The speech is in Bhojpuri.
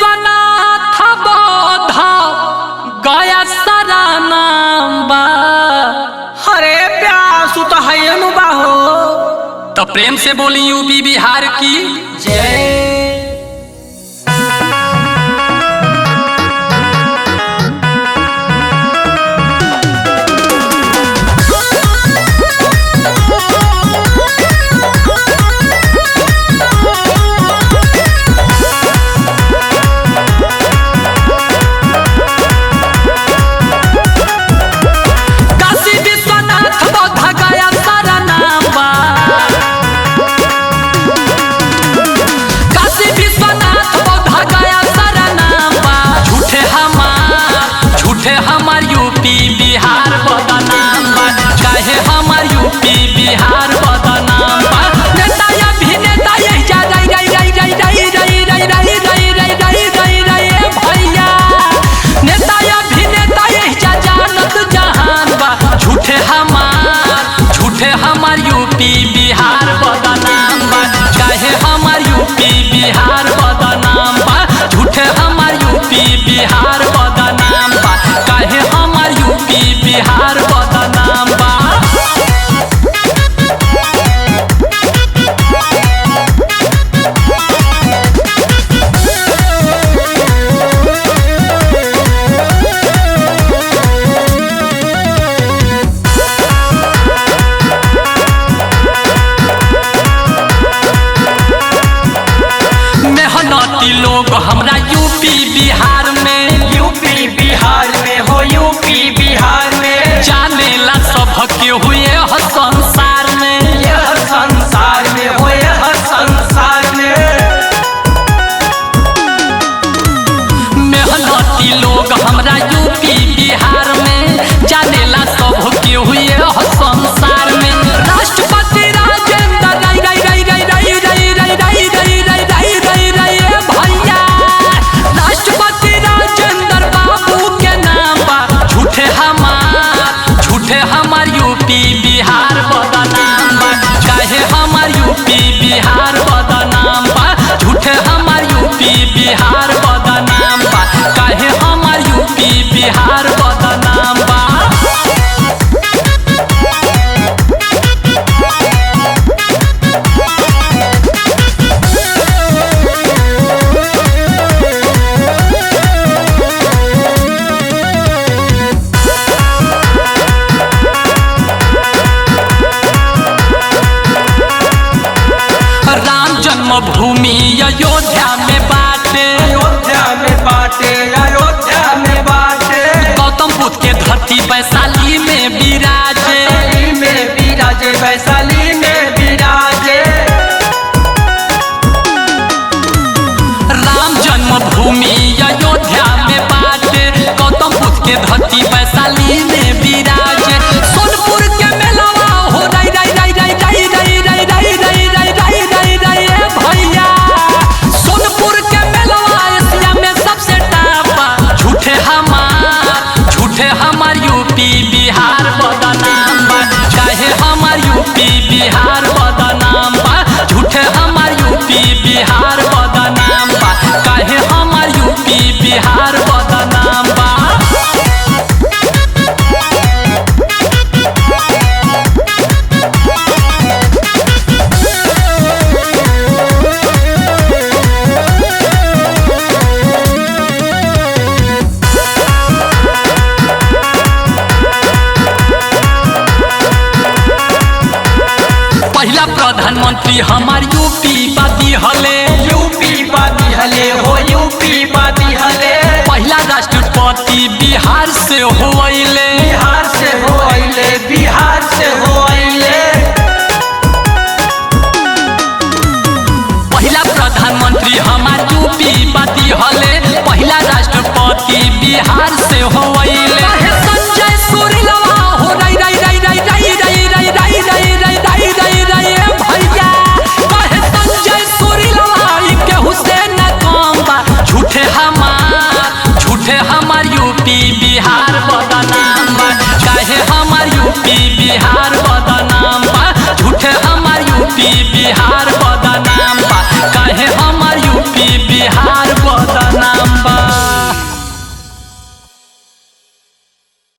विश्वनाथ बोध गया सरानाम। हरे प्यासु तो है बाहो। तो प्रेम से बोली यूपी बिहार की जय। बिहार बदनाम नेता अभिनेता यही जा भैया नेता अभिनेता यही जा जानत जहान बा। झूठे हमार यूपी बिहार बदनाम बा। चाहे हमार यूपी बिहार बदनाम बा। झूठे हमार यूपी बिहार बदनाम बा। काहे हमार यूपी बिहार बदनाम बा। लोग हमरा यूपी बिहार में हो यूपी बिहार में जानेला सब के हुए ह संसार में। यह संसार में हो यह संसार में मेहनती लोग हमरा यूपी बिहार में जानेला सब के हुए ह संसार में। राष्ट्रपति राजेंद्र बिहार बदनाम बा। चाहे हमार यूपी बिहार बदनाम बा। झूठे हमार यूपी बिहार बदनाम बा। काहे हमार यूपी बिहार बदनाम बा। भूमि अयोध्या में बाटे गौतम बुद्ध के धरती वैशाली में विराजे वैशाली में विराजे। राम जन्मभूमि अयोध्या में बाटे गौतम बुद्ध के धरती वैशाली में विराजे। सोनपुर के मेलवा हो भैया सोनपुर के मेलवा एशिया में सबसे टापा। झूठे हमार यूपी बिहार बदनाम बा। चाहे हमार यूपी बिहार बदनाम बा। झूठे हमार यूपी बिहार बदनाम बा। काहे हमार यूपी बिहार बदनाम बा। पहला प्रधानमंत्री हमार यूपी बादी हले हो यूपी बादी हले। पहला राष्ट्रपति बिहार से होइले बिहार से होइले। पहला प्रधानमंत्री हमार यूपी बादी हले। पहला राष्ट्रपति बिहार से होइले। संजय सुरीला